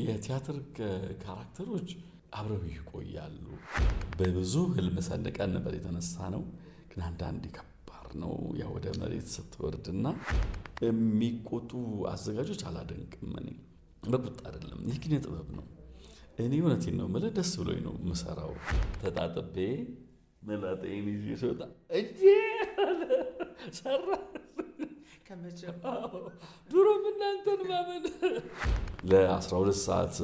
የቲያትር ካራክተሮች አብረው ይቆያሉ። በብዙ ህልም ሰንቀን ነበር የተነሳ ነው። ግን አንዳንዴ ከባድ ነው ያ ወደ መሬት ስትወርድና የሚቆጡ አዘጋጆች አላደንቅም። እኔ በቁጣ አይደለም፣ ይህ ኪነ ጥበብ ነው። እኔ እውነቴን ነው የምልህ፣ ደስ ብሎኝ ነው የምሰራው። ተጣጥቤ መላጤን ይዤ ስወጣ እጄ ሰራ ድሮም እናንተን ማመን ለ12 ሰዓት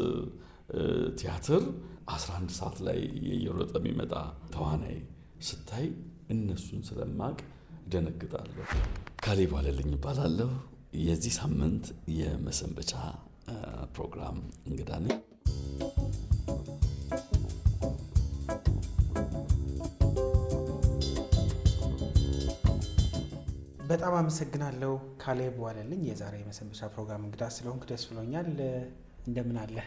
ቲያትር 11 ሰዓት ላይ እየሮጠ የሚመጣ ተዋናይ ስታይ እነሱን ስለማቅ ደነግጣለሁ። ካሌብ ዋለልኝ እባላለሁ። የዚህ ሳምንት የመሰንበቻ ፕሮግራም እንግዳ ነኝ። በጣም አመሰግናለሁ ካሌብ ዋለልኝ። የዛሬ የመሰንበቻ ፕሮግራም እንግዳ ስለሆንክ ደስ ብሎኛል። እንደምን አለ?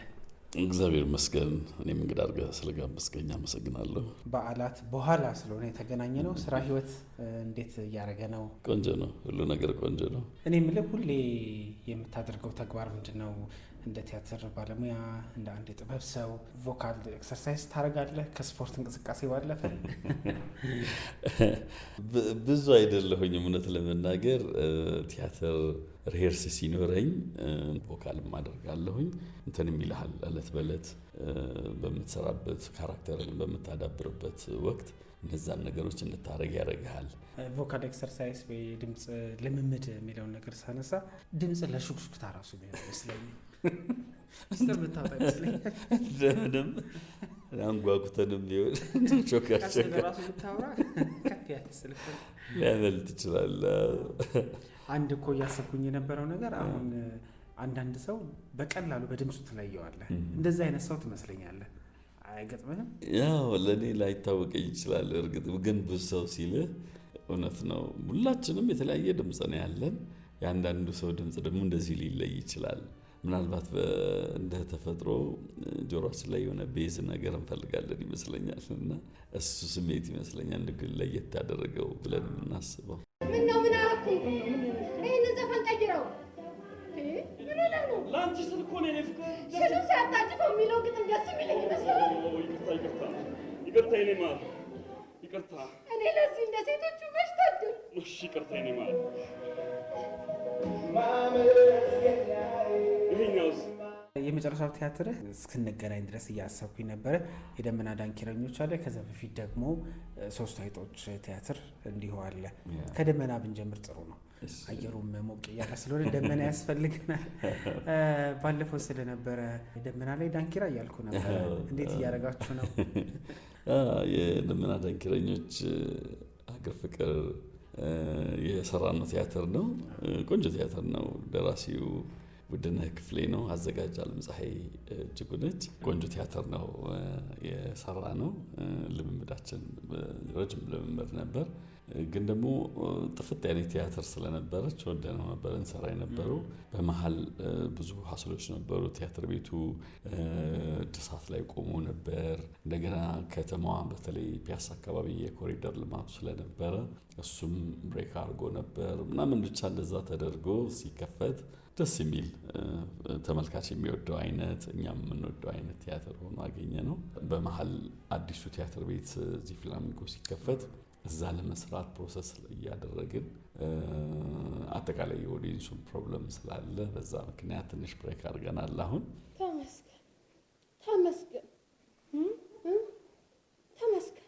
እግዚአብሔር ይመስገን። እኔም እንግዳ አድርገህ ስለጋበዝከኝ አመሰግናለሁ። በዓላት በኋላ ስለሆነ የተገናኘ ነው። ስራ ህይወት እንዴት እያደረገ ነው? ቆንጆ ነው፣ ሁሉ ነገር ቆንጆ ነው። እኔ የምልህ ሁሌ የምታደርገው ተግባር ምንድን ነው? እንደ ቲያትር ባለሙያ፣ እንደ አንድ የጥበብ ሰው ቮካል ኤክሰርሳይዝ ታደርጋለህ? ከስፖርት እንቅስቃሴ ባለፈ? ብዙ አይደለሁኝም እውነት ለመናገር። ቲያትር ሪሄርስ ሲኖረኝ ቮካልም አደርጋለሁኝ። እንትንም ይልሃል እለት በእለት በምትሰራበት ካራክተርን በምታዳብርበት ወቅት እነዛን ነገሮች እንድታረግ ያደርግሃል። ቮካል ኤክሰርሳይዝ ወይ ድምፅ ልምምድ የሚለውን ነገር ሳነሳ ድምፅ ለሹክሹክታ ራሱ ቢሆን ይመስለኛል እስከምታወጣ ይመስለኛል። እንደምንም አንጓጉተንም ቢሆን ሾካሸካ ራሱ ብታወራ ከፍ ያለ ስልክ ሊያመልጥ ይችላል። አንድ እኮ እያሰብኩኝ የነበረው ነገር አሁን አንዳንድ ሰው በቀላሉ በድምፁ ትለየዋለህ። እንደዚህ አይነት ሰው ትመስለኛለህ። አይገጥምህም? ያው ለእኔ ላይታወቀኝ ይችላል። እርግጥ ግን ብዙ ሰው ሲልህ እውነት ነው። ሁላችንም የተለያየ ድምፅ ነው ያለን። የአንዳንዱ ሰው ድምፅ ደግሞ እንደዚህ ሊለይ ይችላል። ምናልባት እንደ ተፈጥሮ ጆሮአችን ላይ የሆነ ቤዝ ነገር እንፈልጋለን ይመስለኛል። እና እሱ ስሜት ይመስለኛል ግን ለየት ያደረገው ብለን የምናስበው። ምነው ምን አደረኩ? ይህንን ዘፈን ቀይረው። ለአንቺ ስል እኮ ነው የፍቅር ሽሉ ሲያጣጭፈው የሚለው ግጥም ደስ የሚለኝ ይመስላል። ይቅርታ የኔ ማር፣ ይቅርታ። እኔ ለዚህ እንደ ሴቶቹ መች ታድል። እሺ ይቅርታ የኔ ማር። ይሄኛውስ? የመጨረሻው ቲያትርህ እስክንገናኝ ድረስ እያሰብኩኝ ነበረ። የደመና ዳንኪረኞች አለ። ከዛ በፊት ደግሞ ሶስት አይጦች ቲያትር እንዲሁ አለ። ከደመና ብንጀምር ጥሩ ነው። አየሩም ሞቅ እያለ ስለሆነ ደመና ያስፈልግናል። ባለፈው ስለነበረ ደመና ላይ ዳንኪራ እያልኩ ነበረ። እንዴት እያደረጋችሁ ነው? የደመና ዳንኪረኞች ሀገር ፍቅር የሰራነው ቲያትር ነው። ቆንጆ ቲያትር ነው። ደራሲው ውድነህ ክፍሌ ነው። አዘጋጅ አለምፀሐይ እጅጉ ነች። ቆንጆ ቲያትር ነው የሰራ ነው። ልምምዳችን ረጅም ልምምድ ነበር። ግን ደግሞ ጥፍት ያለ ቲያትር ስለነበረች ወደነው ነበር እንሰራ የነበረው። በመሀል ብዙ ሀስሎች ነበሩ። ቲያትር ቤቱ እድሳት ላይ ቆሞ ነበር። እንደገና ከተማዋ በተለይ ፒያሳ አካባቢ የኮሪደር ልማቱ ስለነበረ እሱም ብሬክ አድርጎ ነበር ምናምን። ብቻ እንደዛ ተደርጎ ሲከፈት ደስ የሚል ተመልካች የሚወደው አይነት እኛም የምንወደው አይነት ቲያትር ሆኖ አገኘ ነው። በመሀል አዲሱ ቲያትር ቤት እዚህ ፍላሚንጎ ሲከፈት እዛ ለመስራት ፕሮሰስ እያደረግን አጠቃላይ የኦዲየንሱን ፕሮብለም ስላለ በዛ ምክንያት ትንሽ ብሬክ አድርገናል። አሁን ተመስገን ተመስገን ተመስገን።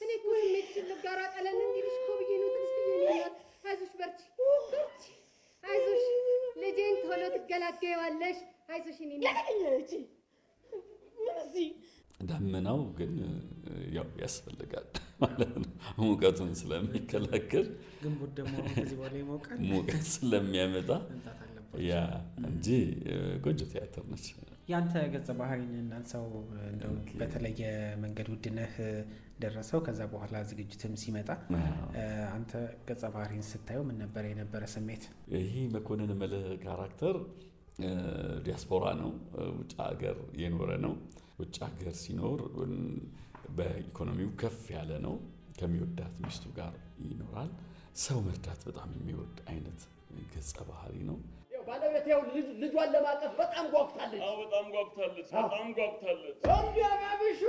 እኔ እኮ ስሜትሽን ልጋራ ቀለል እንዲልሽ እኮ ብዬሽ ነው። አይዞሽ በርቺ በርቺ። አይዞሽ ልጄን ቶሎ ትገላገይዋለሽ። አይዞሽ እኔ ምን እዚህ ዳመናው ግን ያው ያስፈልጋል ማለት ነው። ሙቀቱን ስለሚከላከል ግንቦት ደግሞ ከዚህ በኋላ ይሞቃል፣ ሙቀት ስለሚያመጣ ያ እንጂ ቆንጆ ቲያትር ነች። ያንተ ገጸ ባህሪን እናንሳው። እንደው በተለየ መንገድ ውድነህ ደረሰው። ከዛ በኋላ ዝግጅትም ሲመጣ አንተ ገጸ ባህሪን ስታየው ምን ነበር የነበረ ስሜት? ይሄ መኮንን መልህ ካራክተር ዲያስፖራ ነው፣ ውጭ ሀገር የኖረ ነው። ውጭ ሀገር ሲኖር በኢኮኖሚው ከፍ ያለ ነው። ከሚወዳት ሚስቱ ጋር ይኖራል። ሰው መርዳት በጣም የሚወድ አይነት ገጸ ባህሪ ነው። ባለቤት ያው ልጇን ለማቀፍ በጣም ጓጉታለች። አዎ በጣም ጓጉታለች። እንዲያባብሹ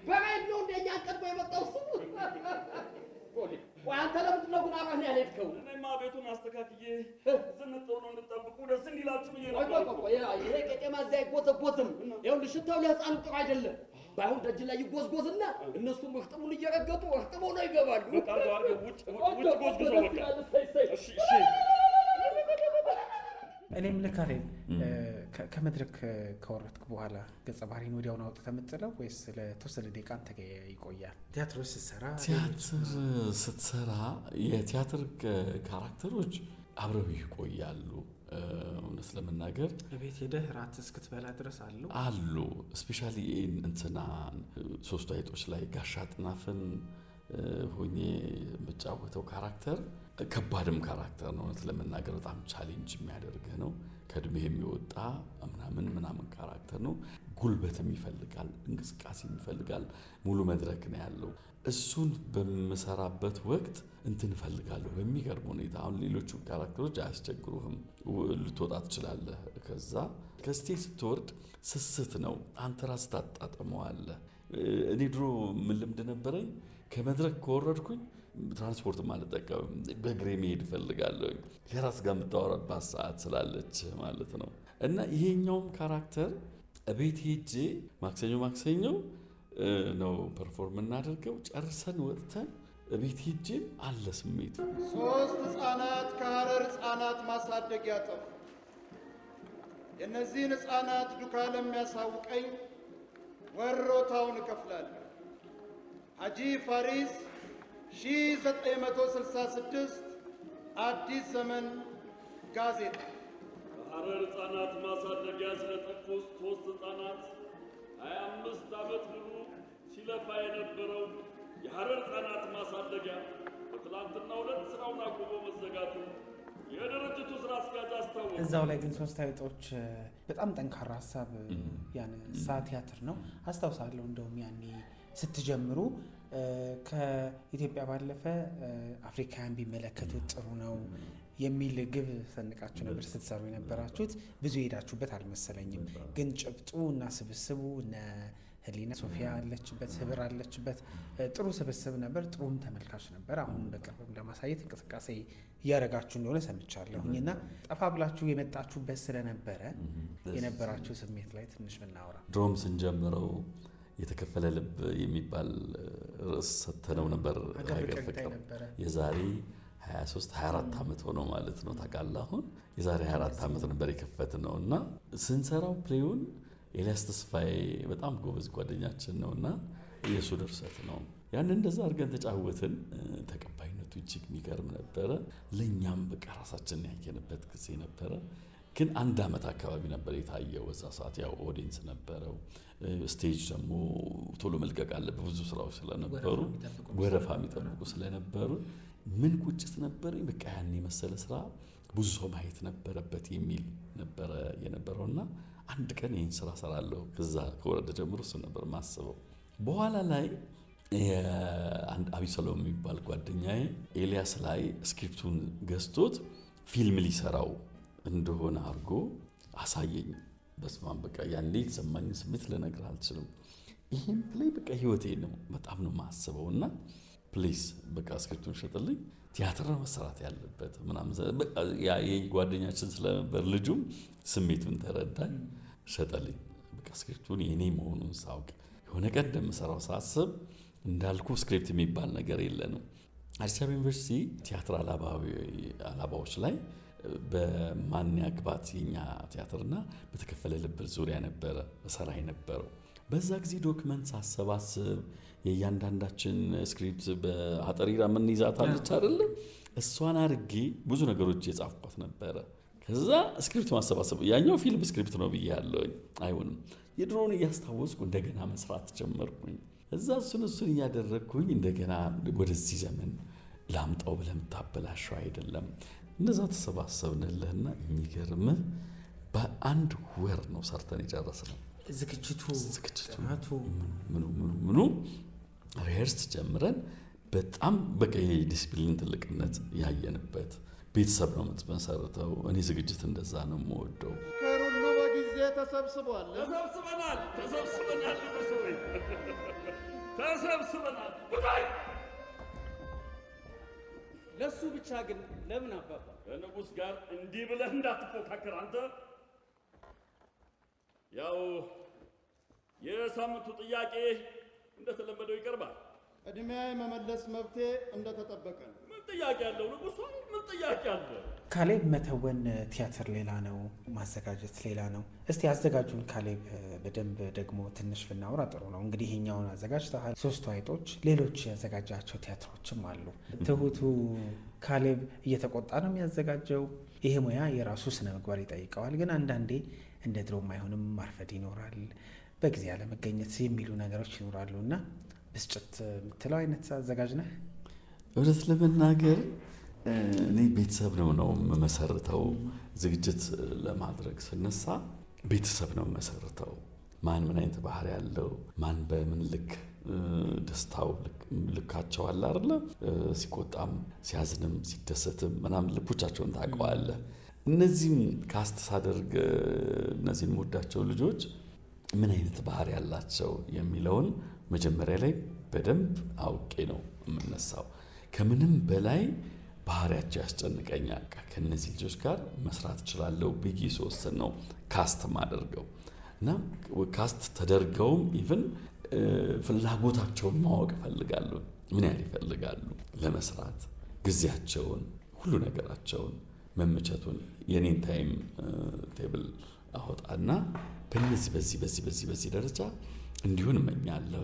በቤት ነው እንደኛ ቀድሞ የመጣው እሱ። ቆይ አንተ ለምንድን ነው ግን አብረን ያልሄድከው? እኔማ ቤቱን አስተካክዬ ዝንጥ ብሎ እንድጠብቁ ደስ እንዲላችሁ ብዬ ነበር። ይሄ ቄጤማ እዚያ አይጎዘጎዝም። ይኸውልህ ሽታው ለሕፃኑ ጥሩ አይደለም። ባይሆን ደጅ ላይ ይጎዝጎዝና እነሱም እርጥቡን እየረገጡ እርጥበው ነው ይገባሉ። በቃ አድርገው ውጭ ጎዝጉዘው በቃ። እሺ እኔም ልካሌን ከመድረክ ከወረድክ በኋላ ገጸ ባህሪን ወዲያውን አውጥተህ የምትጥለው ወይስ ለተወሰነ ደቂቃ አንተ ጋር ይቆያል? ቲያትር ስትሰራ የቲያትር ካራክተሮች አብረው ይቆያሉ። እውነት ለመናገር ቤት ሄደህ ራት እስክትበላ ድረስ አሉ። ስፔሻሊ እንትና ሶስቱ አይጦች ላይ ጋሻ አጥናፍን ሆኜ የምጫወተው ካራክተር ከባድም ካራክተር ነው። እውነት ለመናገር በጣም ቻሌንጅ የሚያደርግህ ነው። ከእድሜ የሚወጣ ምናምን ካራክተር ነው። ጉልበትም ይፈልጋል፣ እንቅስቃሴም ይፈልጋል። ሙሉ መድረክ ነው ያለው። እሱን በምሰራበት ወቅት እንትን እፈልጋለሁ በሚገርም ሁኔታ። አሁን ሌሎቹ ካራክተሮች አያስቸግሩህም፣ ልትወጣ ትችላለህ። ከዛ ከስቴጅ ስትወርድ ስስት ነው፣ አንተ ራስህ ታጣጥመዋለህ። እኔ ድሮ ምን ልምድ ነበረኝ፣ ከመድረክ ከወረድኩኝ ትራንስፖርት አልጠቀምም፣ በእግሬ መሄድ እፈልጋለሁ። ከራስ ጋር የምታወራባት ሰዓት ስላለች ማለት ነው። እና ይሄኛውም ካራክተር ቤት ሄጄ ማክሰኞ ነው ፐርፎርም እናደርገው። ጨርሰን ወጥተን ቤት ሄጄ አለ ስሜቱ። 3 ሕፃናት ከሐረር ሕፃናት ማሳደጊያ ጠፉ። የእነዚህን ሕፃናት ዱካ ለሚያሳውቀኝ ወሮታውን እከፍላለሁ። ሐጂ ፋሪስ 1966 አዲስ ዘመን ጋዜጣ። በሐረር ሕፃናት ማሳደጊያ ስለጠፉት 3 ሕፃናት 25 ዓመት ሙሉ ሲለፋ የነበረው የሐረር ሕፃናት ማሳደጊያ በትላንትናው ዕለት ስራውን አቁሞ መዘጋቱ የድርጅቱ ስራ አስኪያጅ አስታወቁ። እዛው ላይ ግን 3 አይጦች በጣም ጠንካራ ሀሳብ ያነሳ ቲያትር ነው። አስታውሳለሁ እንደውም ያኔ ስትጀምሩ ከኢትዮጵያ ባለፈ አፍሪካውያን ቢመለከቱት ጥሩ ነው የሚል ግብ ሰንቃችሁ ነበር ስትሰሩ የነበራችሁት። ብዙ ሄዳችሁበት አልመሰለኝም። ግን ጭብጡ እና ስብስቡ እነ ህሊና ሶፊያ አለችበት፣ ህብር አለችበት። ጥሩ ስብስብ ነበር፣ ጥሩም ተመልካች ነበር። አሁን በቅርብም ለማሳየት እንቅስቃሴ እያደረጋችሁ እንደሆነ ሰምቻለሁኝ እና ጠፋ ብላችሁ የመጣችሁበት ስለነበረ የነበራችሁ ስሜት ላይ ትንሽ ብናወራ። ድሮም ስንጀምረው የተከፈለ ልብ የሚባል ርዕስ ሰተነው ነበር። ሀገር ፍቅር የዛሬ 23-24 ዓመት ሆኖ ማለት ነው። ታውቃለህ አሁን የዛሬ 24 ዓመት ነበር የከፈትነው እና ስንሰራው ፕሌውን ኤልያስ ተስፋዬ በጣም ጎበዝ ጓደኛችን ነውና የሱ ድርሰት ነው። ያን እንደዛ አድርገን ተጫወትን። ተቀባይነቱ እጅግ የሚገርም ነበረ። ለኛም በቃ ራሳችንን ያየንበት ጊዜ ነበረ። ግን 1 ዓመት አካባቢ ነበር የታየው። በዛ ሰዓት ያው ኦዲየንስ ነበረው። ስቴጅ ደግሞ ቶሎ መልቀቅ አለበት፣ ብዙ ስራዎች ስለነበሩ ወረፋ የሚጠብቁ ስለነበሩ ምን ቁጭት ነበረኝ። በቃ ያን የመሰለ ስራ ብዙ ሰው ማየት ነበረበት የሚል ነበረ የነበረውና አንድ ቀን ይህን ስራ ሰራለሁ። ከዛ ከወረደ ጀምሮ እሱ ነበር ማስበው። በኋላ ላይ አንድ አቢሰሎም የሚባል ጓደኛዬ ኤልያስ ላይ ስክሪፕቱን ገዝቶት ፊልም ሊሰራው እንደሆነ አድርጎ አሳየኝ። በስማም በቃ ያኔ የተሰማኝ ስሜት ልነግርህ አልችልም። ይህም ፕሌይ በቃ ህይወቴ ነው፣ በጣም ነው ማስበው እና ፕሊስ በቃ ስክሪፕቱን ሸጥልኝ፣ ቲያትር ነው መሰራት ያለበት ምናምን። ያ ጓደኛችን ስለነበር ልጁም ስሜቱን ተረዳኝ፣ ሸጠልኝ። በቃ ስክሪፕቱን የኔ መሆኑን ሳውቅ የሆነ ቀን እንደምሰራው ሳስብ እንዳልኩ ስክሪፕት የሚባል ነገር የለንም። አዲስ አበባ ዩኒቨርሲቲ ቲያትር አላባዎች ላይ በማን ያግባት የኛ ቲያትርና በተከፈለ ልብ ዙሪያ ነበረ ሰራ የነበረው። በዛ ጊዜ ዶክመንት ሳሰባስብ የእያንዳንዳችን ስክሪፕት በአጠሪራ ምን ይዛታለች አይደለ? እሷን አድርጌ ብዙ ነገሮች የጻፍኳት ነበረ። ከዛ ስክሪፕት ማሰባሰብ ያኛው ፊልም ስክሪፕት ነው ብዬ ያለውኝ አይሆንም። የድሮውን እያስታወስኩ እንደገና መስራት ጀመርኩኝ። እዛ እሱን እያደረግኩኝ እንደገና ወደዚህ ዘመን ላምጣው ብለህ የምታበላሸው አይደለም። እንደዛ ተሰባሰብንልህና የሚገርምህ በ1 ወር ነው ሰርተን የጨረስነው። ዝግጅቱ ምኑ ሪሄርስ ጀምረን በጣም በቃ የዲሲፕሊን ትልቅነት ያየንበት ቤተሰብ ነው የምትመሰርተው። እኔ ዝግጅት እንደዛ ነው የምወደው። ከሩሉ በጊዜ ተሰብስቧል። ተሰብስበናል። ለሱ ብቻ ግን ለምን አባባ ከንጉሥ ጋር እንዲህ ብለህ እንዳትፎካከር አንተ። ያው የሳምንቱ ጥያቄ እንደተለመደው ይቀርባል። ዕድሜያ የመመለስ መብቴ እንደተጠበቀ ነው። ምን ጥያቄ አለው ንጉሡ? ምን ጥያቄ አለ? ካሌብ መተወን ቲያትር ሌላ ነው፣ ማዘጋጀት ሌላ ነው። እስቲ አዘጋጁን ካሌብ በደንብ ደግሞ ትንሽ ብናወራ ጥሩ ነው። እንግዲህ ይሄኛውን አዘጋጅተሃል፣ ሶስቱ አይጦች፣ ሌሎች ያዘጋጃቸው ቲያትሮችም አሉ። ትሁቱ ካሌብ እየተቆጣ ነው የሚያዘጋጀው። ይሄ ሙያ የራሱ ስነ ምግባር ይጠይቀዋል። ግን አንዳንዴ እንደ ድሮም አይሆንም፣ ማርፈድ ይኖራል፣ በጊዜ ያለመገኘት የሚሉ ነገሮች ይኖራሉ እና ብስጭት የምትለው አይነት አዘጋጅ ነህ? እውነት ለመናገር እኔ ቤተሰብ ነው የምመሰርተው። ዝግጅት ለማድረግ ስነሳ ቤተሰብ ነው የምመሰርተው። ማን ምን አይነት ባህሪ ያለው፣ ማን በምን ልክ ደስታው ልካቸው አለ አይደለ? ሲቆጣም ሲያዝንም ሲደሰትም ምናምን ልቦቻቸውን ታውቀዋለህ። እነዚህም ካስት ሳደርግ እነዚህን የምወዳቸው ልጆች ምን አይነት ባህሪ ያላቸው የሚለውን መጀመሪያ ላይ በደንብ አውቄ ነው የምነሳው። ከምንም በላይ ባህሪያቸው ያስጨንቀኛል። ከነዚህ ልጆች ጋር መስራት እችላለሁ ብዬ ስወስን ነው ካስት ማደርገው እና ካስት ተደርገውም ኢቭን ፍላጎታቸውን ማወቅ እፈልጋለሁ። ምን ያህል ይፈልጋሉ ለመስራት፣ ጊዜያቸውን፣ ሁሉ ነገራቸውን፣ መመቸቱን የኔን ታይም ቴብል አወጣና በዚህ በዚህ ደረጃ እንዲሁን እመኛለሁ።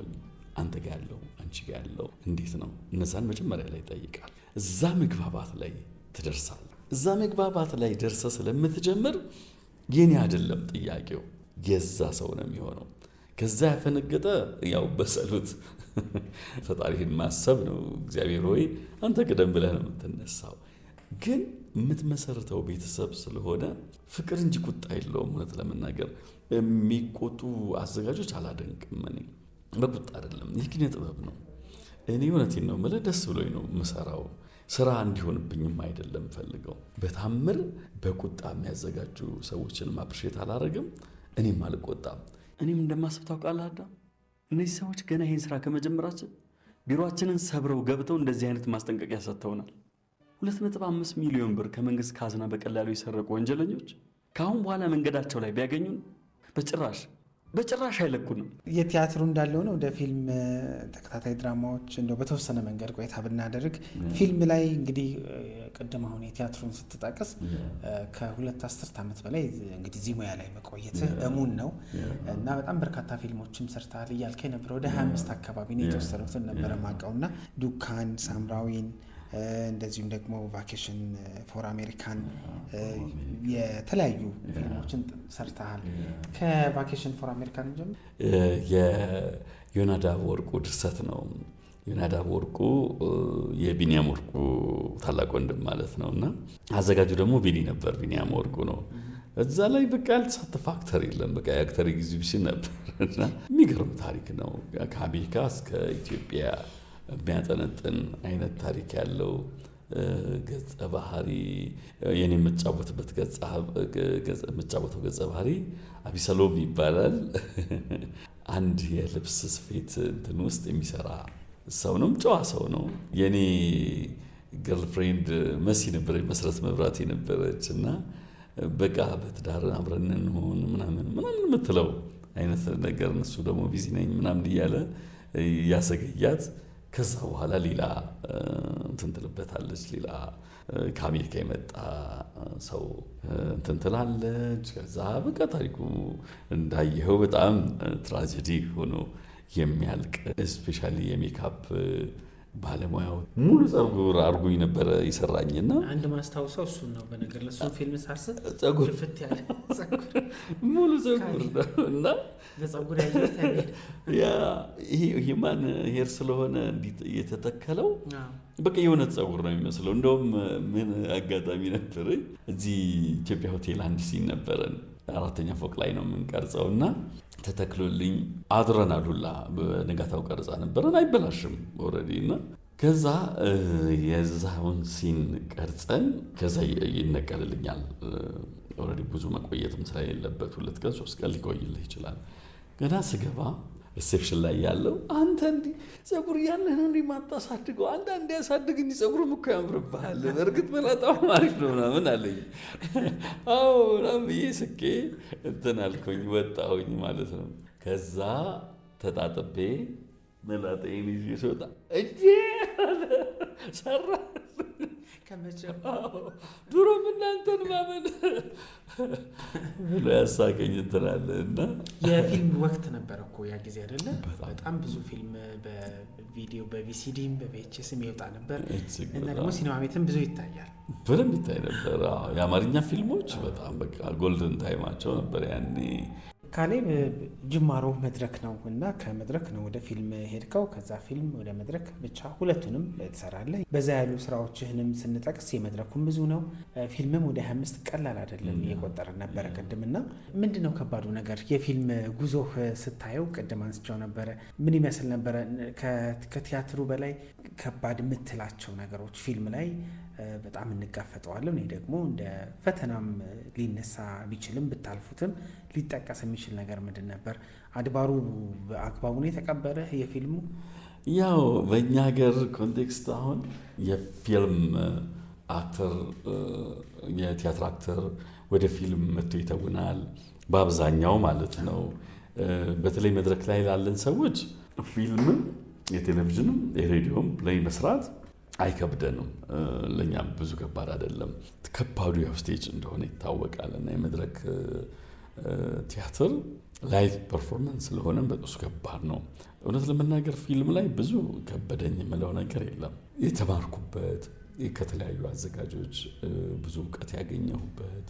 አንተ ጋር ያለው አንቺ ጋር ያለው እንዴት ነው? እነዛን መጀመሪያ ላይ ይጠይቃል። እዛ መግባባት ላይ ትደርሳለህ። እዛ መግባባት ላይ ደርሰህ ስለምትጀምር የኔ አይደለም ጥያቄው፣ የዛ ሰው ነው የሚሆነው። ከዛ ያፈነገጠ ያው በጸሎት ፈጣሪህን ማሰብ ነው። እግዚአብሔር ሆይ አንተ ቅደም ብለህ ነው የምትነሳው። ግን የምትመሰርተው ቤተሰብ ስለሆነ ፍቅር እንጂ ቁጣ የለውም። እውነት ለመናገር የሚቆጡ አዘጋጆች አላደንቅም። እኔ በቁጣ አይደለም፣ ይህ ኪነ ጥበብ ነው። እኔ እውነቴን ነው የምልህ፣ ደስ ብሎኝ ነው የምሰራው። ስራ እንዲሆንብኝም አይደለም ፈልገው። በታምር በቁጣ የሚያዘጋጁ ሰዎችን አፕሪሼት አላደርግም፣ እኔም አልቆጣም። እኔም እንደማስብ ታውቃለህ አዳም፣ እነዚህ ሰዎች ገና ይህን ስራ ከመጀመራችን ቢሮአችንን ሰብረው ገብተው እንደዚህ አይነት ማስጠንቀቂያ ሰጥተውናል። 2.5 ሚሊዮን ብር ከመንግስት ካዝና በቀላሉ የሰረቁ ወንጀለኞች ከአሁን በኋላ መንገዳቸው ላይ ቢያገኙን በጭራሽ አይለቁንም። የቲያትሩ እንዳለው ነው። ወደ ፊልም ተከታታይ ድራማዎች እንደው በተወሰነ መንገድ ቆይታ ብናደርግ ፊልም ላይ እንግዲህ ቅድም አሁን የቲያትሩን ስትጠቅስ ከ2 አስርት ዓመት በላይ እንግዲህ እዚህ ሙያ ላይ መቆየትህ እሙን ነው እና በጣም በርካታ ፊልሞችም ሰርተሃል እያልከኝ ነበር። ወደ 25 አካባቢ ነው የተወሰኑትን ነበረ ማውቀውና ዱካን፣ ሳምራዊን እንደዚሁም ደግሞ ቫኬሽን ፎር አሜሪካን የተለያዩ ፊልሞችን ሰርተሃል። ከቫኬሽን ፎር አሜሪካን ጀምሮ የዮናዳብ ወርቁ ድርሰት ነው። ዮናዳብ ወርቁ የቢኒያም ወርቁ ታላቅ ወንድም ማለት ነው እና አዘጋጁ ደግሞ ቢኒ ነበር። ቢኒያም ወርቁ ነው። እዛ ላይ በቃ ያልተሳተፈ አክተር የለም። በቃ የአክተር ኤግዚቢሽን ነበር እና የሚገርም ታሪክ ነው። ከአሜሪካ እስከ ኢትዮጵያ የሚያጠነጥን አይነት ታሪክ ያለው ገጸ ባህሪ የኔ የምጫወተው ገጸ ባህሪ አቢሰሎም ይባላል። አንድ የልብስ ስፌት እንትን ውስጥ የሚሰራ ሰው ነው። ጨዋ ሰው ነው። የኔ ገርልፍሬንድ መሲ ነበረች፣ መሰረት መብራት ነበረች እና በቃ በትዳር አብረን እንሆን ምናምን የምትለው አይነት ነገር እሱ ደግሞ ቢዚ ነኝ ምናምን እያለ ያሰገያት። ከዛ በኋላ ሌላ እንትን ትልበታለች። ሌላ ከአሜሪካ የመጣ ሰው እንትን ትላለች። ከዛ በቃ ታሪኩ እንዳየኸው በጣም ትራጀዲ ሆኖ የሚያልቅ እስፔሻሊ የሜካፕ ባለሙያው ሙሉ ጸጉር አድርጎኝ ነበረ ይሰራኝና አንድ ማስታወሰው እሱን ነው። በነገር ለእሱን ፊልም ሳስብ ጸጉር ፍት ያለ ጸጉር ሙሉ ጸጉር እና በጸጉር ያየሁት ይሄ ማን ሄር ስለሆነ እንዲህ የተተከለው በቃ የእውነት ጸጉር ነው የሚመስለው። እንደውም ምን አጋጣሚ ነበር፣ እዚህ ኢትዮጵያ ሆቴል አንድ ሲን ነበረን 4ኛ ፎቅ ላይ ነው የምንቀርጸው እና ተተክሎልኝ አድረናል ሁላ በነጋታው ቀርጻ ነበረን አይበላሽም ኦልሬዲ እና ከዛ የዛውን ሲን ቀርጸን ከዛ ይነቀልልኛል ኦልሬዲ ብዙ መቆየትም ስለሌለበት 2 ቀን 3 ቀን ሊቆይልህ ይችላል ገና ስገባ ሪሴፕሽን ላይ ያለው አንተ እንዲህ ፀጉር ያለህ ነው እንዲህ ማታሳድገው አንዳንዴ ያሳድግ እንጂ ፀጉርም እኮ ያምርብሃል በእርግጥ መላጣው አሪፍ ነው ምናምን አለኝ አዎ ምናምን ብዬ ስቄ እንትን አልኩኝ ወጣሁኝ ማለት ነው ከዛ ተጣጥቤ መላጣዬን ይዤ ስወጣ እጄ ሰራ ከመቼም ድሮም እናንተን ማመን ብሎ ያሳቀኝ እንትን አለ እና የፊልም ወቅት ነበር እኮ ያ ጊዜ አይደለ በጣም ብዙ ፊልም በቪዲዮ በቪሲዲም በቪኤችኤስም ይወጣ ነበር እና ደግሞ ሲኒማ ቤትም ብዙ ይታያል በደንብ ይታይ ነበር የአማርኛ ፊልሞች በጣም በቃ ጎልደን ታይማቸው ነበር ያኔ ካሌብ ጅማሮ መድረክ ነው እና ከመድረክ ነው ወደ ፊልም ሄድከው ከዛ ፊልም ወደ መድረክ ብቻ ሁለቱንም ትሰራለህ በዛ ያሉ ስራዎችህንም ስንጠቅስ የመድረኩም ብዙ ነው ፊልምም ወደ 25 ቀላል አይደለም እየቆጠርን ነበረ ቅድምና ምንድነው ከባዱ ነገር የፊልም ጉዞህ ስታየው ቅድም አንስቼው ነበረ ምን ይመስል ነበረ ከቲያትሩ በላይ ከባድ የምትላቸው ነገሮች ፊልም ላይ በጣም እንጋፈጠዋለን እኔ ደግሞ እንደ ፈተናም ሊነሳ ቢችልም ብታልፉትም ሊጠቀስ የሚችል ነገር ምንድን ነበር አድባሩ በአግባቡ ነው የተቀበለ የፊልሙ ያው በእኛ ሀገር ኮንቴክስት አሁን የፊልም አክተር የቲያትር አክተር ወደ ፊልም መጥቶ ይተውናል በአብዛኛው ማለት ነው በተለይ መድረክ ላይ ላለን ሰዎች ፊልምም የቴሌቪዥንም የሬዲዮም ላይ መስራት አይከብደንም ለኛም ብዙ ከባድ አይደለም ከባዱ ያው ስቴጅ እንደሆነ ይታወቃል እና የመድረክ ቲያትር ላይቭ ፐርፎርማንስ ስለሆነ በጣም ከባድ ነው እውነት ለመናገር ፊልም ላይ ብዙ ከበደኝ የምለው ነገር የለም የተማርኩበት ከተለያዩ አዘጋጆች ብዙ ዕውቀት ያገኘሁበት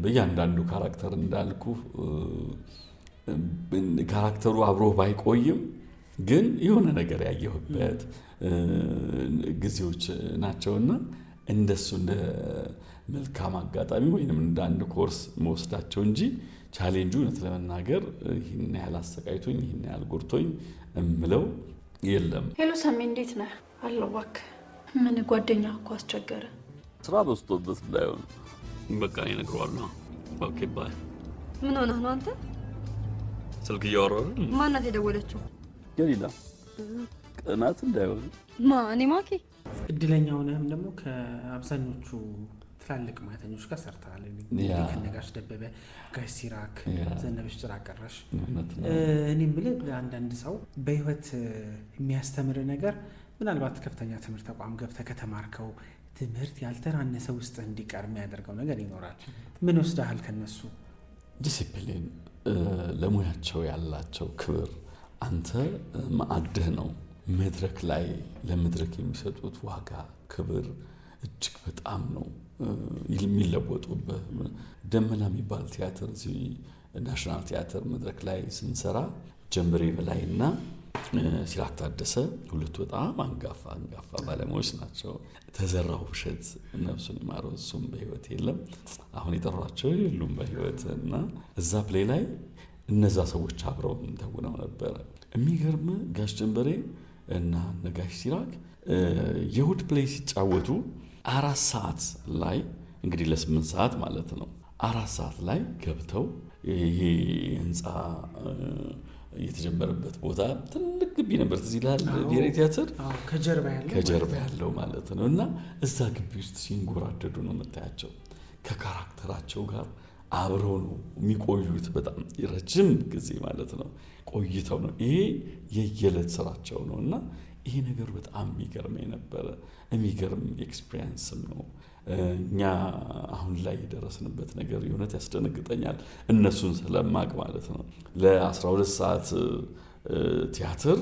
በእያንዳንዱ ካራክተር እንዳልኩ ካራክተሩ አብሮ ባይቆይም ግን የሆነ ነገር ያየሁበት ጊዜዎች ናቸውና እንደሱ እንደ መልካም አጋጣሚ ወይንም እንደ አንድ ኮርስ መወስዳቸው እንጂ ቻሌንጁ እውነት ለመናገር ይህን ያህል አሰቃይቶኝ ይህን ያህል ጎርቶኝ እምለው የለም ሄሎ ሳሚ እንዴት ነህ አለሁ እባክህ ምን ጓደኛ እኮ አስቸገረ ስራ በዝቶበት እንዳይሆን በቃ እነግረዋለሁ ኦኬ ባይ ምን ሆነህ ነው አንተ ስልክ እያወራሁ ማናት የደወለችው ገሊላ ቀናት እንዳይሆን እኔ ማኪ እድለኛ ሆነህም ደግሞ ከአብዛኞቹ ትላልቅ ማተኞች ጋር ሰርተሃል ከነጋሽ ደበበ ጋሽ ሲራክ ዘነበሽ ጭራ ቀረሽ እኔ የምልህ ለአንዳንድ ሰው በህይወት የሚያስተምር ነገር ምናልባት ከፍተኛ ትምህርት ተቋም ገብተህ ከተማርከው ትምህርት ያልተናነሰ ውስጥ እንዲቀር የሚያደርገው ነገር ይኖራል ምን ወስደሃል ከነሱ ዲሲፕሊን ለሙያቸው ያላቸው ክብር አንተ ማዕድህ ነው መድረክ ላይ ለመድረክ የሚሰጡት ዋጋ ክብር እጅግ በጣም ነው የሚለወጡበት ደመና የሚባል ቲያትር እዚህ ናሽናል ቲያትር መድረክ ላይ ስንሰራ ጀምሬ በላይና ሲራክ ታደሰ ሁለቱ በጣም አንጋፋ ባለሙያዎች ናቸው ተዘራው ውሸት ነፍሱን ይማረው እሱም በህይወት የለም አሁን የጠሯቸው የሉም በህይወት እና እዛ ፕሌይ ላይ እነዛ ሰዎች አብረው ተውነው ነበር የሚገርም ጋሽ ጀንበሬ እና ነጋሽ ሲራክ የሁድ ፕሌይ ሲጫወቱ 4 ሰዓት ላይ እንግዲህ ለ8 ሰዓት ማለት ነው 4 ሰዓት ላይ ገብተው ይሄ ህንፃ የተጀመረበት ቦታ ትልቅ ግቢ ነበር እዚህ ላይ ብሔራዊ ቲያትር ከጀርባ ያለው ማለት ነው እና እዛ ግቢ ውስጥ ሲንጎራደዱ ነው መታያቸው ከካራክተራቸው ጋር አብረው ነው የሚቆዩት በጣም ረጅም ጊዜ ማለት ነው ቆይተው ነው ይሄ የየለት ስራቸው ነውና ይሄ ነገር በጣም የሚገርመኝ ነበር የሚገርም ኤክስፒሪየንስም ነው እኛ አሁን ላይ የደረስንበት ነገር የሆነት ያስደነግጠኛል እነሱን ስለማቅ ማለት ነው ለ12 ሰዓት ቲያትር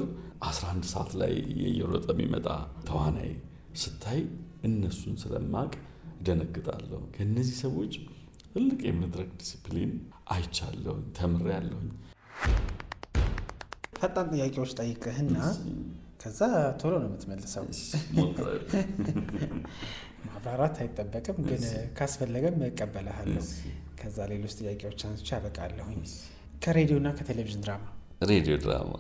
11 ሰዓት ላይ የየሮጠ የሚመጣ ተዋናይ ስታይ እነሱን ስለማቅ ደነግጣለሁ ከነዚህ ሰዎች ትልቅ የመድረክ ዲሲፕሊን አይቻለሁ ተምሬያለሁ ፈጣን ጥያቄዎች ጠይቀህና ከዛ ቶሎ ነው የምትመልሰው። ማብራራት አይጠበቅም፣ ግን ካስፈለገም እቀበልሃለሁ። ከዛ ሌሎች ጥያቄዎች አንስቼ አበቃለሁኝ። ከሬዲዮና ከቴሌቪዥን ድራማ ሬዲዮ ድራማ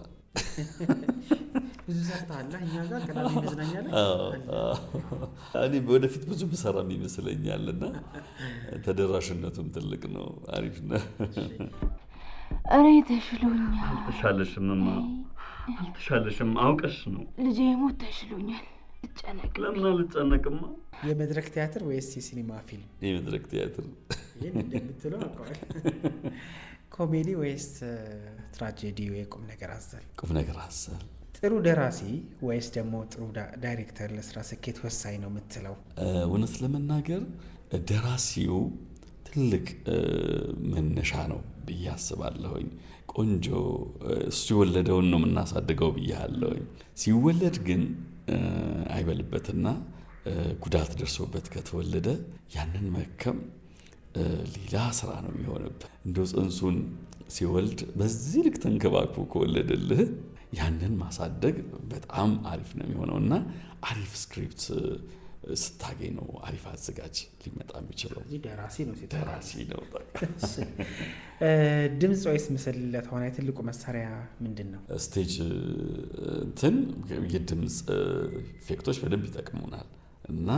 ብዙ ሰርተሃል። እኛ ጋር ቅዳሜ መዝናኛ ላይ እኔ ወደፊት ብዙ ብሰራም ይመስለኛልና ተደራሽነቱም ትልቅ ነው። አሪፍ ነው። እኔ ተሽሎኛል። አልተሻለሽምማ፣ አልተሻለሽም። አውቀሽ ነው ልጄ ሞት ተሽሎኛል። ልጨነቅ ለምን አልጨነቅማ? የመድረክ ቲያትር ወይስ የሲኒማ ፊልም? የመድረክ ቲያትር። ይህን እንደምትለው አውቀዋል። ኮሜዲ ወይስ ትራጀዲ ወይ ቁም ነገር አዘል? ቁም ነገር አዘል። ጥሩ ደራሲ ወይስ ደግሞ ጥሩ ዳይሬክተር ለስራ ስኬት ወሳኝ ነው የምትለው? እውነት ለመናገር ደራሲው ትልቅ መነሻ ነው ብዬ አስባለሁኝ። ቆንጆ እሱ የወለደውን ነው የምናሳድገው ብያለሁኝ። ሲወለድ ግን አይበልበትና ጉዳት ደርሶበት ከተወለደ ያንን መከም ሌላ ስራ ነው የሚሆንበት። እንደው ጽንሱን ሲወልድ በዚህ ልክ ተንከባክቦ ከወለደልህ ያንን ማሳደግ በጣም አሪፍ ነው የሚሆነው እና አሪፍ ስክሪፕት ስታገኝ ነው አሪፍ አዘጋጅ ሊመጣ የሚችለው። ደራሲ ነው ደራሲ ነው። ድምፅ ወይስ ምስል ለተዋናይ ትልቁ መሳሪያ ምንድን ነው? ስቴጅ እንትን የድምፅ ኢፌክቶች በደንብ ይጠቅሙናል እና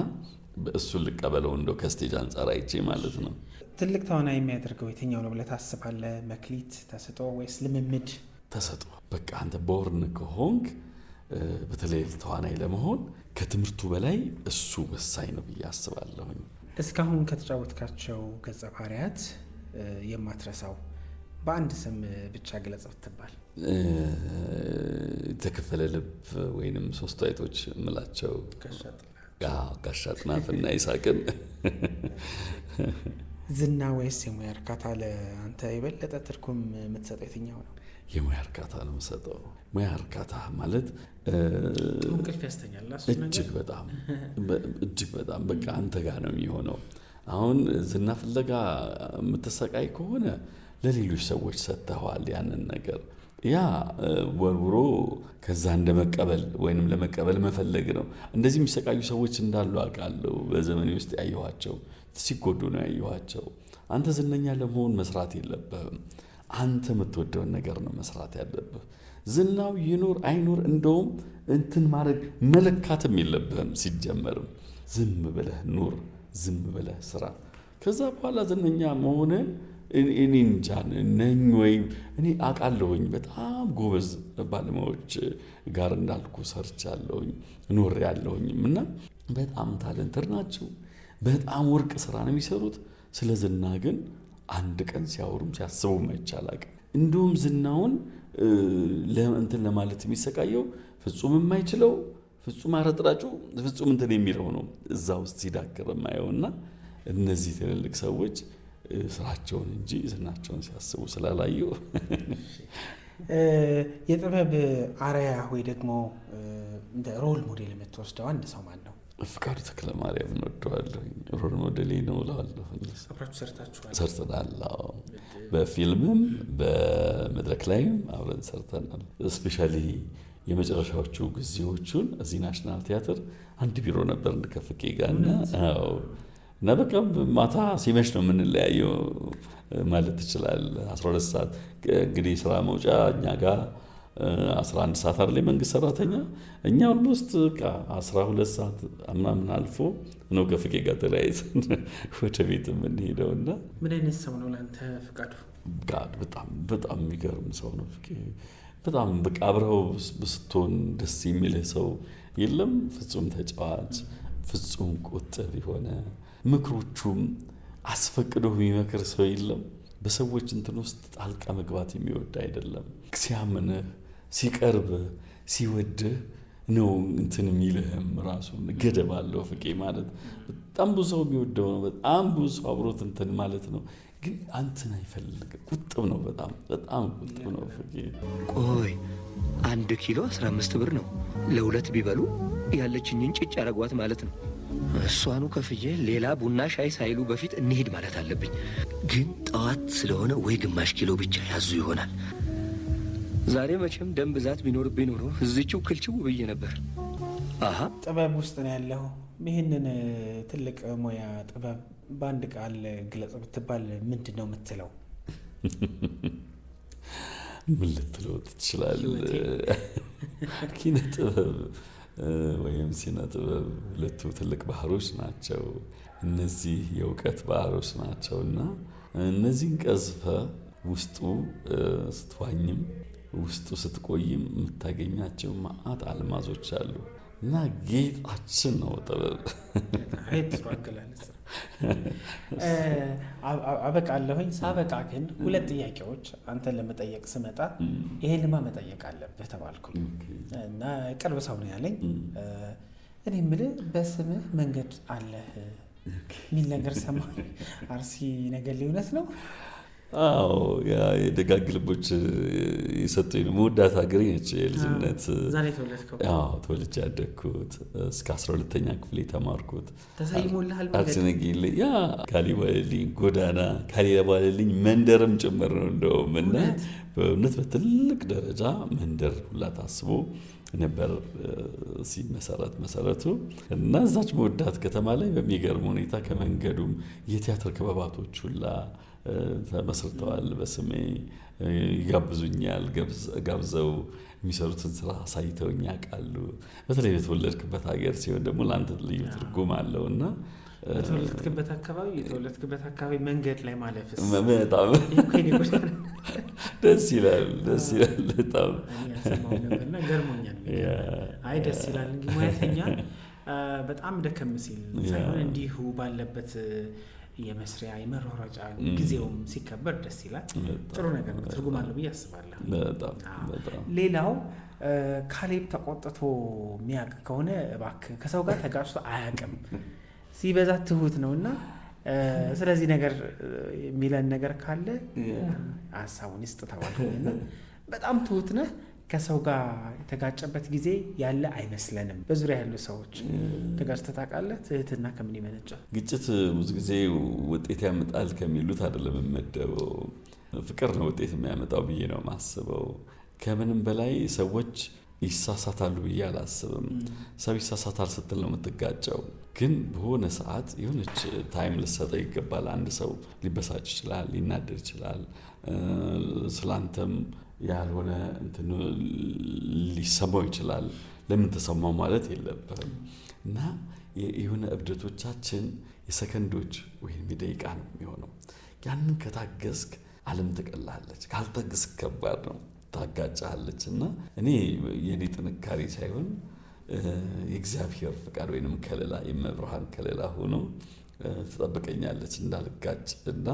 እሱን ልቀበለው እንደው ከስቴጅ አንጻር አይቼ ማለት ነው። ትልቅ ተዋናይ የሚያደርገው የትኛው ነው ብለህ ታስባለህ? መክሊት፣ ተሰጥኦ ወይስ ልምምድ? ተሰጥኦ። በቃ አንተ ቦርን ከሆንክ በተለይ ተዋናይ ለመሆን ከትምህርቱ በላይ እሱ ወሳኝ ነው ብዬ አስባለሁኝ። እስካሁን ከተጫወትካቸው ገጸ ባህሪያት የማትረሳው በአንድ ስም ብቻ ግለጽ ብትባል? የተከፈለ ልብ ወይንም ሶስቱ አይቶች የምላቸው ጋሻ ጥናፍና ይሳቅን። ዝና ወይስ የሙያ እርካታ ለአንተ የበለጠ ትርጉም የምትሰጠው የትኛው ነው? የሙያ እርካታ ነው የምሰጠው። ሙያ እርካታ ማለት እንቅልፍ ያስተኛል። እጅግ በጣም በቃ አንተ ጋር ነው የሚሆነው። አሁን ዝና ፍለጋ የምትሰቃይ ከሆነ ለሌሎች ሰዎች ሰጥተዋል ያንን ነገር። ያ ወርውሮ ከዛ እንደመቀበል ወይንም ለመቀበል መፈለግ ነው። እንደዚህ የሚሰቃዩ ሰዎች እንዳሉ አውቃለሁ። በዘመኔ ውስጥ ያየኋቸው ሲጎዱ ነው ያየኋቸው። አንተ ዝነኛ ለመሆን መስራት የለብህም። አንተ የምትወደውን ነገር ነው መስራት ያለብህ። ዝናው ይኑር አይኑር እንደውም እንትን ማድረግ መለካትም የለብህም። ሲጀመርም ዝም ብለህ ኑር፣ ዝም ብለህ ስራ። ከዛ በኋላ ዝነኛ መሆንን እኔ እንጃ ነኝ ወይ እኔ አውቃለሁኝ። በጣም ጎበዝ ባለሙያዎች ጋር እንዳልኩ ሰርቻለሁኝ ኖሬያለሁኝም እና በጣም ታለንትር ናቸው። በጣም ወርቅ ስራ ነው የሚሰሩት። ስለ ዝና ግን አንድ ቀን ሲያወሩም ሲያስቡም አይቻላል። እንደውም ዝናውን እንትን ለማለት የሚሰቃየው ፍጹም የማይችለው ፍጹም አረጥራጩ ፍጹም እንትን የሚለው ነው እዛ ውስጥ ሲዳክር የማየውና እነዚህ ትልልቅ ሰዎች ስራቸውን እንጂ ዝናቸውን ሲያስቡ ስላላዩ። የጥበብ አርአያ ወይ ደግሞ እንደ ሮል ሞዴል የምትወስደው አንድ ሰው ማን ነው? ፍቃዱ ተክለማርያም እንወደዋለሁ። ሮል ሞዴሌ ነው እለዋለሁ። አብራችሁ ሰርታችኋል? ሰርተናል። በፊልምም በመድረክ ላይም አብረን ሰርተናል። እስፔሻሊ የመጨረሻዎቹ ጊዜዎቹን እዚህ ናሽናል ቲያትር አንድ ቢሮ ነበር ከፍቄ ጋር እና በቃ ማታ ሲመሽ ነው የምንለያየው ማለት ትችላለህ። 12 ሰዓት እንግዲህ ስራ መውጫ እኛ ጋር 11 ሰዓት አይደል መንግስት ሰራተኛ። እኛ ኦልሞስት 12 ሰዓት ምናምን አልፎ ነው ከፍቄ ጋር ተለያይተን ወደ ቤት የምንሄደውና። ምን አይነት ሰው ነው ለአንተ ፍቃዱ? በጣም የሚገርም ሰው ነው ፍቄ። በጣም በቃ አብረው ስትሆን ደስ የሚልህ ሰው የለም። ፍጹም ተጫዋች፣ ፍጹም ቁጥብ የሆነ ምክሮቹም አስፈቅዶ የሚመክር ሰው የለም። በሰዎች እንትን ውስጥ ጣልቃ መግባት የሚወድ አይደለም። ሲያምንህ፣ ሲቀርብህ፣ ሲወድህ ነው እንትን የሚልህም ራሱ ገደብ አለው። ፍቄ ማለት በጣም ብዙ ሰው የሚወደው ነው። በጣም ብዙ ሰው አብሮት እንትን ማለት ነው። ግን አንተን አይፈልግም። ቁጥብ ነው። በጣም ቁጥብ ነው ፍቄ። ቆይ 1 ኪሎ 15 ብር ነው። ለ2 ቢበሉ ያለችኝን ጭጭ አረጓት ማለት ነው። እሷኑ ከፍዬ ሌላ ቡና ሻይ ሳይሉ በፊት እንሂድ ማለት አለብኝ። ግን ጠዋት ስለሆነ ወይ ግማሽ ኪሎ ብቻ ያዙ ይሆናል። ዛሬ መቼም ደም ብዛት ቢኖርብኝ ኖሮ እዚችው ክልችው ብዬ ነበር። አሃ ጥበብ ውስጥ ነው ያለው። ይህንን ትልቅ ሙያ ጥበብ በአንድ ቃል ግለጽ ብትባል ምንድን ነው የምትለው? ምን ልትለው ትችላለህ? ኪነ ጥበብ ወይም ሲነ ጥበብ ሁለቱ ትልቅ ባህሮች ናቸው። እነዚህ የእውቀት ባህሮች ናቸውና እነዚህን ቀዝፈ ውስጡ ስትዋኝም ውስጡ ስትቆይም የምታገኛቸው መዓት አልማዞች አሉ እና ጌጣችን ነው ጥበብ። አበቃለሁኝ። ሳበቃ ግን ሁለት ጥያቄዎች አንተን ለመጠየቅ ስመጣ ይሄ ልማ መጠየቅ አለብህ ተባልኩኝ እና ቅርብ ሰው ነው ያለኝ። እኔ የምልህ በስምህ መንገድ አለህ የሚል ነገር ሰማሁ። አርሲ ነገሌ እውነት ነው? አዎ ያ የደጋግ ልቦች የሰጡኝ ነው። መወዳት ሀገሬ ነች። የልጅነት ዛሬ ተወለድከው? አዎ ተወልጄ ያደግኩት እስከ 12ኛ ክፍል የተማርኩት ተሰይሞልሃል? አርሲ ነገሌ ያ ካሊባልልኝ ጎዳና ካሊባልልኝ መንደርም ጭምር ነው እንደውም እና በእውነት በትልቅ ደረጃ መንደር ሁላ ታስቦ ነበር ሲመሰረት መሰረቱ እና እዛች መወዳት ከተማ ላይ በሚገርም ሁኔታ ከመንገዱም የቲያትር ክበባቶች ሁላ ተመስርተዋል። በስሜ ይጋብዙኛል። ጋብዘው የሚሰሩትን ስራ አሳይተውኝ ያውቃሉ። በተለይ የተወለድክበት ሀገር ሲሆን ደግሞ ለአንተ ልዩ ትርጉም አለው እና የተወለድክበት አካባቢ መንገድ ላይ ማለፍስ በጣም ደስ ይላል። በጣም ገርሞኛል። አይ ደስ ይላል። እንግዲህ ሙያተኛ በጣም ደከም ሲል ሳይሆን እንዲሁ ባለበት የመስሪያ የመሯሯጫ ጊዜውም ሲከበር ደስ ይላል። ጥሩ ነገር ነው። ትርጉም አለው ብዬ አስባለሁ። ሌላው ካሌብ ተቆጥቶ የሚያውቅ ከሆነ እባክህ ከሰው ጋር ተጋጭቶ አያውቅም። ሲበዛ ትሁት ነውና ስለዚህ ነገር የሚለን ነገር ካለ ሀሳቡን ይስጥ ተባልኩኝና በጣም ትሁት ነህ። ከሰው ጋር የተጋጨበት ጊዜ ያለ አይመስለንም። በዙሪያ ያሉ ሰዎች ተጋጭተህ ታውቃለህ? ትህትና ከምን ይመነጫል? ግጭት ብዙ ጊዜ ውጤት ያመጣል ከሚሉት አይደለም የምመደበው። ፍቅር ነው ውጤት የሚያመጣው ብዬ ነው የማስበው። ከምንም በላይ ሰዎች ይሳሳታሉ ብዬ አላስብም። ሰው ይሳሳታል ስትል ነው የምትጋጨው። ግን በሆነ ሰዓት የሆነች ታይም ልሰጠው ይገባል። አንድ ሰው ሊበሳጭ ይችላል፣ ሊናደድ ይችላል። ስላንተም ያልሆነ እንትን ሊሰማው ይችላል። ለምን ተሰማው ማለት የለብህም እና የሆነ እብደቶቻችን የሰከንዶች ወይም የደቂቃ ነው የሚሆነው። ያንን ከታገስክ ዓለም ትቀላለች፣ ካልታገስክ ከባድ ነው፣ ታጋጫለች። እና እኔ የኔ ጥንካሬ ሳይሆን የእግዚአብሔር ፍቃድ ወይንም ከለላ የመብርሃን ከለላ ሆኖ ትጠብቀኛለች እንዳልጋጭ እና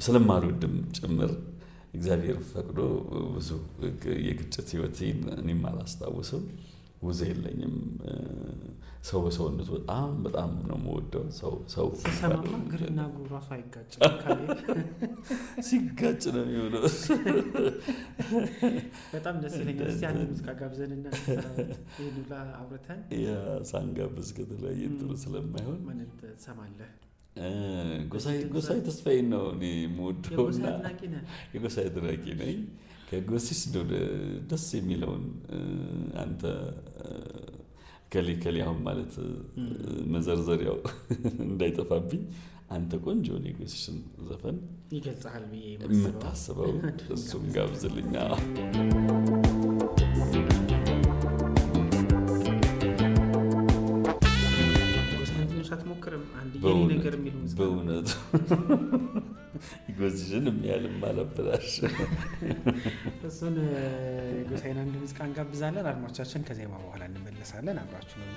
ስለማልወድም ጭምር እግዚአብሔር ፈቅዶ ብዙ የግጭት ህይወቴን እኔም አላስታውስም። ውዝ የለኝም። ሰው በሰውነቱ በጣም ነው የምወደው። ሰው ሲሰማማ ግርና ጉ ራሱ አይጋጭም። ሲጋጭ ነው የሚሆነው። በጣም ደስ ይለኛል። እስቲ አንድ ሙዚቃ ጋብዘንና ይሄዱላ አብረተን ሳንጋብዝ ከተለያየ ጥሩ ስለማይሆን ማለት ትሰማለህ? ጎሳዬ ተስፋዬ ነው እኔ የምወደውና የጎሳዬ አድናቂ ነኝ። ከጎሲስ ደስ የሚለውን አንተ ከሌ አሁን ማለት መዘርዘሪያው እንዳይጠፋብኝ አንተ ቆንጆ የጎሲስን ዘፈን ይገልጻል ብዬ የምታስበው እሱም ጋብዝልኛ። አትሞክርም? አንድ የኔ ነገር የሚል ሙዚቃ በእውነቱ ጎሲስን የሚያልም አለብላሽ። እሱን ጎሳዬን አንድ ሙዚቃ እንጋብዛለን። አድማጮቻችን ከዜማ በኋላ እንመለሳለን። አብራችሁ ነው